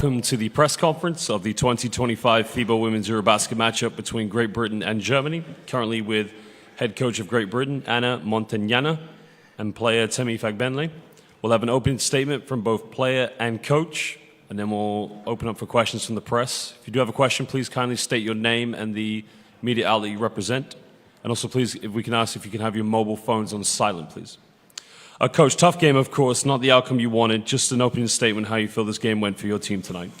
welcome to the press conference of the 2025 FIBA Women's EuroBasket matchup between Great Britain and Germany, currently with head coach of Great Britain, Anna Montagnana, and player Temi Fagbenle. We'll have an opening statement from both player and coach, and then we'll open up for questions from the press. If you do have a question, please kindly state your name and the media outlet you represent. And also, please, if we can ask if you can have your mobile phones on silent, please. Coach, tough game, of course, not the outcome you wanted. Just an opening statement, how you feel this game went for your team tonight.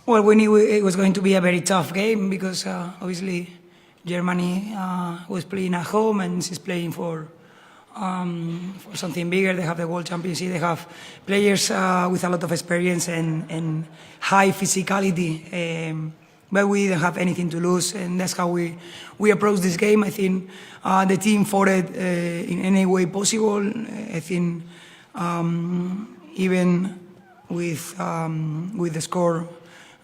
Well, we knew it was going to be a very tough game because obviously Germany was playing at home and she's playing for something bigger. They have the World Championship. They have players with a lot of experience and high physicality. But we didn't have anything to lose, and that's how we approached this game. I think the team fought it in any way possible. I think even with the score,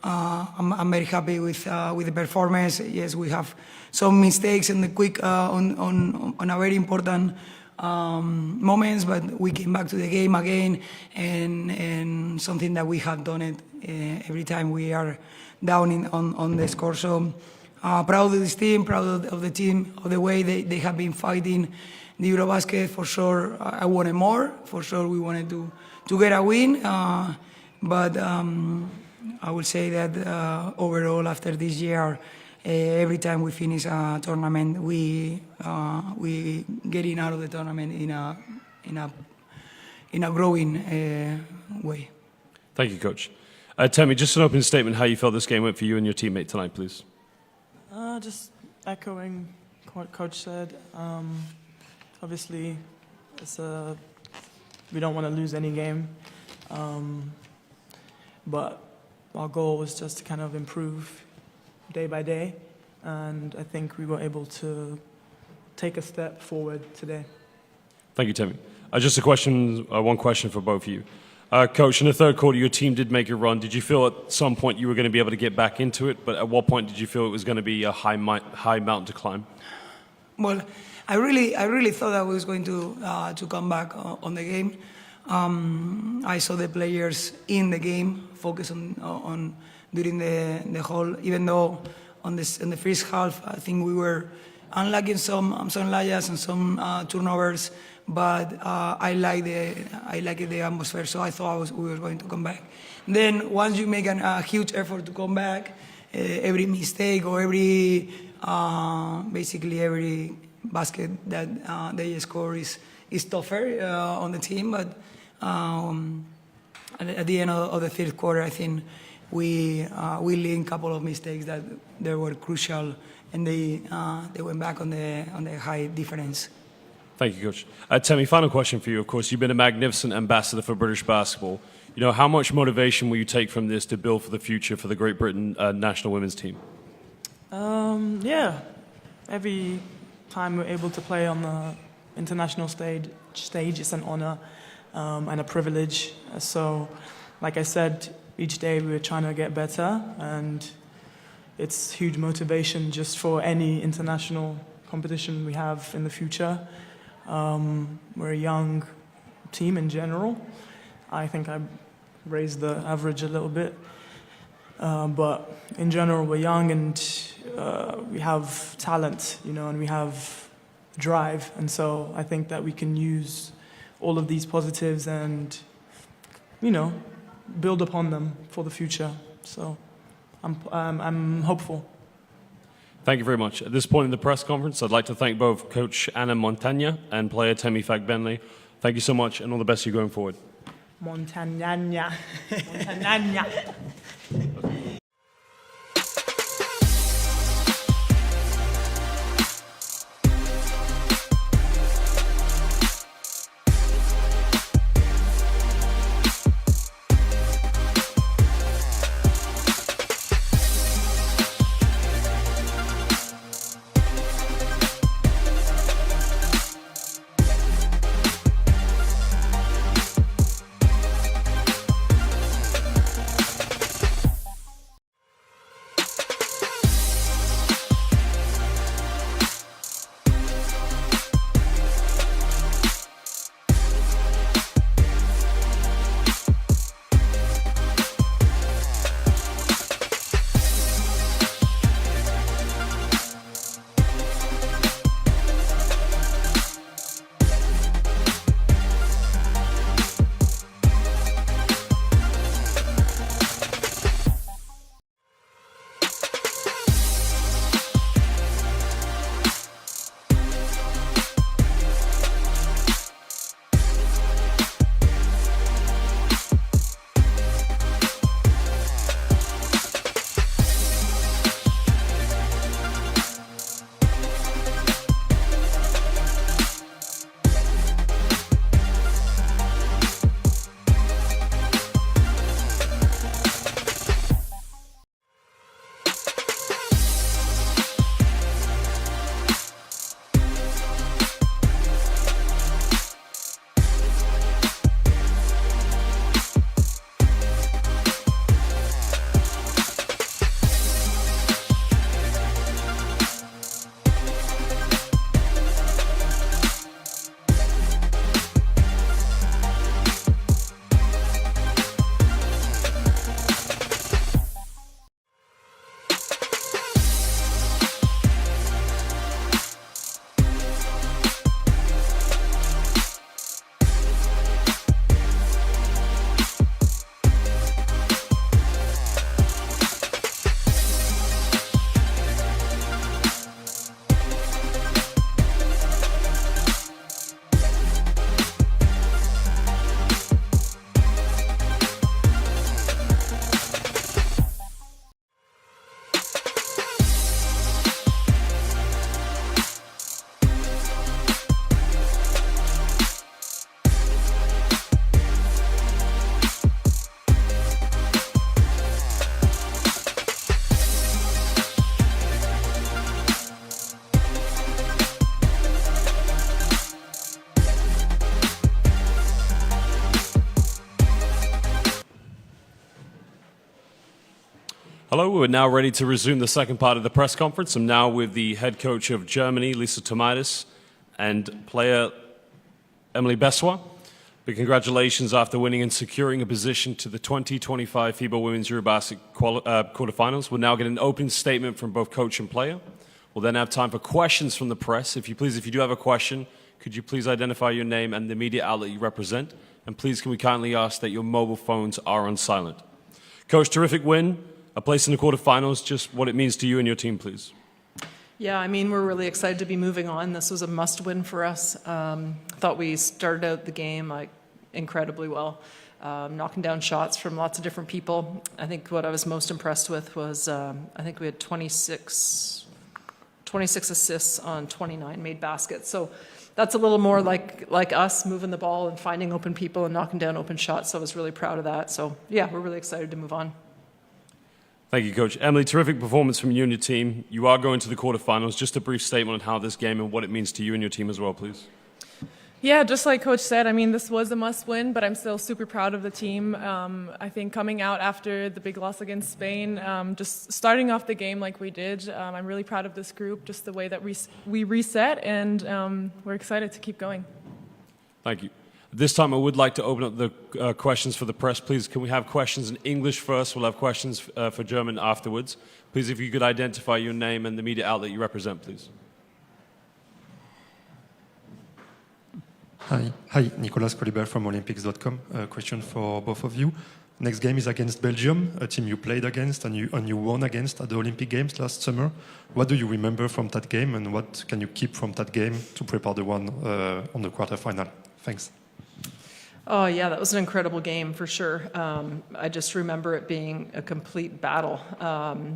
I'm very happy with the performance. Yes, we have some mistakes in the quick on a very important moments, but we came back to the game again, and something that we have done it every time we are down on the score. So proud of this team, proud of the team, of the way they have been fighting the EuroBasket. For sure, I wanted more. For sure, we wanted to get a win. But I would say that overall, after this year, every time we finish a tournament, we getting out of the tournament in a growing way. Thank you, Coach. Temi, just an opening statement, how you felt this game went for you and your teammate tonight, please. Just echoing what Coach said. Obviously, we don't want to lose any game, but our goal was just to kind of improve day by day, and I think we were able to take a step forward today. Thank you, Temi. Just one question for both of you. Coach, in the third quarter, your team did make a run. Did you feel at some point you were going to be able to get back into it? But at what point did you feel it was going to be a high mountain to climb? Well, I really thought I was going to come back on the game. I saw the players in the game focus on during the whole. Even though in the first half, I think we were unlucky in some layups and some turnovers. But I like the atmosphere, so I thought we were going to come back. Then once you make a huge effort to come back, every mistake or basically every basket that they score is tougher on the team. But at the end of the third quarter, I think we linked a couple of mistakes that they were crucial, and they went back on the high difference. Thank you, Coach. Temi, final question for you. Of course, you've been a magnificent ambassador for British basketball. You know, how much motivation will you take from this to build for the future for the Great Britain national women's team? Yeah, every time we're able to play on the international stage, it's an honor and a privilege. So, like I said, each day we're trying to get better, and it's huge motivation just for any international competition we have in the future. We're a young team in general. I think I raised the average a little bit. But in general, we're young and we have talent, and we have drive. And so I think that we can use all of these positives and, build upon them for the future. So I'm hopeful. Thank you very much. At this point in the press conference, I'd like to thank both Coach Anna Montagnana and player Temi Fagbenle. Thank you so much, and all the best to you going forward. Montagnana. We're now ready to resume the second part of the press conference. I'm now with the head coach of Germany, Lisa Tomaitis, and player Emily Bessois. Big congratulations after winning and securing a position to the 2025 FIBA Women's EuroBasket quarterfinals. We'll now get an open statement from both coach and player. We'll then have time for questions from the press. If you do have a question, could you please identify your name and the media outlet you represent? And please, can we kindly ask that your mobile phones are on silent? Coach, terrific win, a place in the quarterfinals. Just what it means to you and your team, please. Yeah, I mean, we're really excited to be moving on. This was a must-win for us. Thought we started out the game incredibly well, knocking down shots from lots of different people. I think what I was most impressed with was I think we had 26 assists on 29 made baskets. So that's a little more like us, moving the ball and finding open people and knocking down open shots. So I was really proud of that. So yeah, we're really excited to move on. Thank you, Coach. Emily, terrific performance from you and your team. You are going to the quarterfinals. Just a brief statement on how this game and what it means to you and your team as well, please. Yeah, just like Coach said, I mean, this was a must-win, but I'm still super proud of the team. I think coming out after the big loss against Spain, just starting off the game like we did, I'm really proud of this group, just the way that we reset, and we're excited to keep going. Thank you. This time I would like to open up the questions for the press. Please, can we have questions in English first? We'll have questions for German afterwards. Please, if you could identify your name and the media outlet you represent, please. Hi, Nicolas Colibert from Olympics.com. A question for both of you. Next game is against Belgium, a team you played against and you won against at the Olympic Games last summer. What do you remember from that game, and what can you keep from that game to prepare the one on the quarterfinal? Thanks. Oh yeah, that was an incredible game for sure. I just remember it being a complete battle.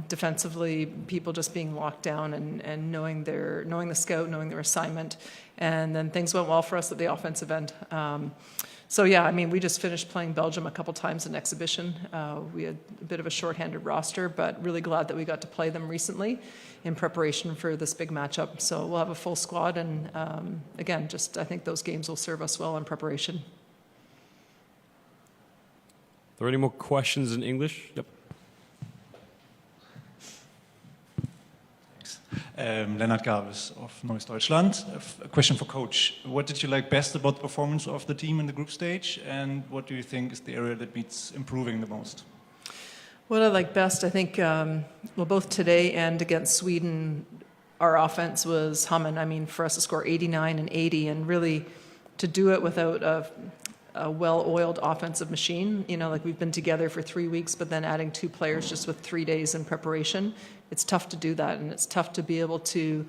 Defensively, people just being locked down and knowing the scout, knowing their assignment, and then things went well for us at the offensive end. So yeah, I mean, we just finished playing Belgium a couple times in exhibition. We had a bit of a shorthanded roster, but really glad that we got to play them recently in preparation for this big matchup. So we'll have a full squad, and again, just I think those games will serve us well in preparation. Are there any more questions in English? Yep. Lennart Gaves of Neues Deutschland. A question for Coach. What did you like best about the performance of the team in the group stage, and what do you think is the area that needs improving the most? What I like best, I think, well, both today and against Sweden, our offense was humming. I mean, for us to score 89 and 80, and really to do it without a well-oiled offensive machine. You know, like we've been together for 3 weeks, but then adding 2 players just with 3 days in preparation. It's tough to do that, and it's tough to be able to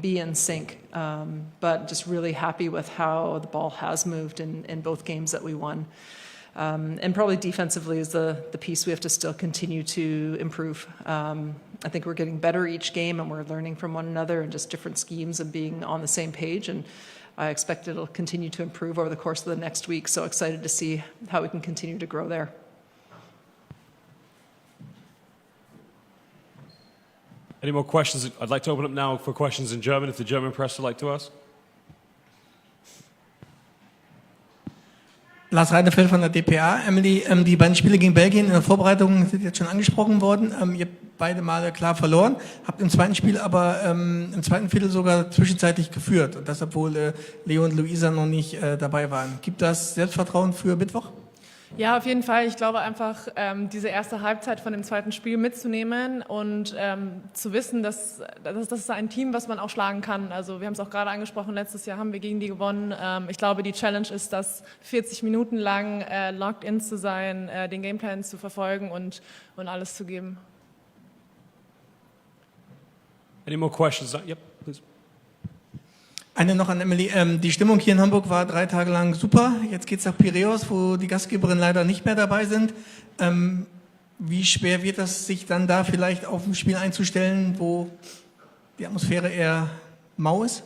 be in sync. But just really happy with how the ball has moved in both games that we won. And probably defensively is the piece we have to still continue to improve. I think we're getting better each game, and we're learning from one another and just different schemes and being on the same page. And I expect it'll continue to improve over the course of the next week. So excited to see how we can continue to grow there. Any more questions? I'd like to open up now for questions in German, if the German press would like to ask. Lars Reinefeld von der dpa. Emily, die beiden Spiele gegen Belgien in der Vorbereitung sind jetzt schon angesprochen worden. Ihr habt beide Male klar verloren, habt im zweiten Spiel aber im zweiten Viertel sogar zwischenzeitlich geführt. Und das, obwohl Leo und Luisa noch nicht dabei waren. Gibt das Selbstvertrauen für Mittwoch? Ja, auf jeden Fall. Ich glaube einfach, diese erste Halbzeit von dem zweiten Spiel mitzunehmen und zu wissen, dass das ist ein Team, was man auch schlagen kann. Also wir haben es auch gerade angesprochen, letztes Jahr haben wir gegen die gewonnen. Ich glaube, die Challenge ist, das 40 Minuten lang locked in zu sein, den Gameplan zu verfolgen und alles zu geben. Any more questions? Yep, please. Eine noch an Emily. Die Stimmung hier in Hamburg war 3 Tage lang super. Jetzt geht es nach Piräus, wo die Gastgeberinnen leider nicht mehr dabei sind. Wie schwer wird es sich dann da vielleicht auf ein Spiel einzustellen, wo die Atmosphäre eher mau ist?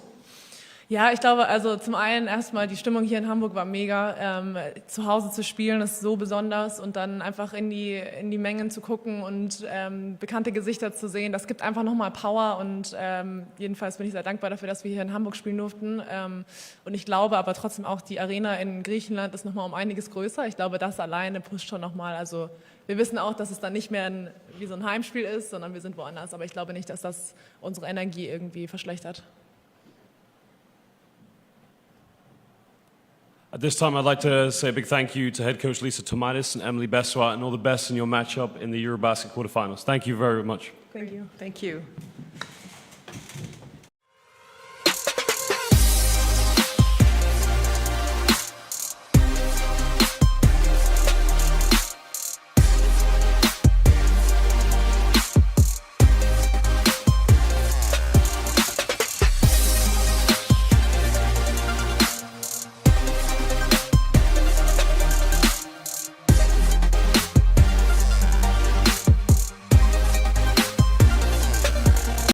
Ja, ich glaube, also zum einen erstmal die Stimmung hier in Hamburg war mega. Zu Hause zu spielen ist so besonders und dann einfach in die Mengen zu gucken und bekannte Gesichter zu sehen, das gibt einfach nochmal Power und jedenfalls bin ich sehr dankbar dafür, dass wir hier in Hamburg spielen durften. Und ich glaube aber trotzdem auch, die Arena in Griechenland ist nochmal um einiges größer. Ich glaube, das alleine pusht schon nochmal. Also wir wissen auch, dass es dann nicht mehr wie so ein Heimspiel ist, sondern wir sind woanders. Aber ich glaube nicht, dass das unsere Energie irgendwie verschlechtert. At this time, I'd like to say a big thank you to head coach Lisa Tomaitis and Emily Bessois, and all the best in your matchup in the EuroBasket quarterfinals. Thank you very much. Thank you. Thank you.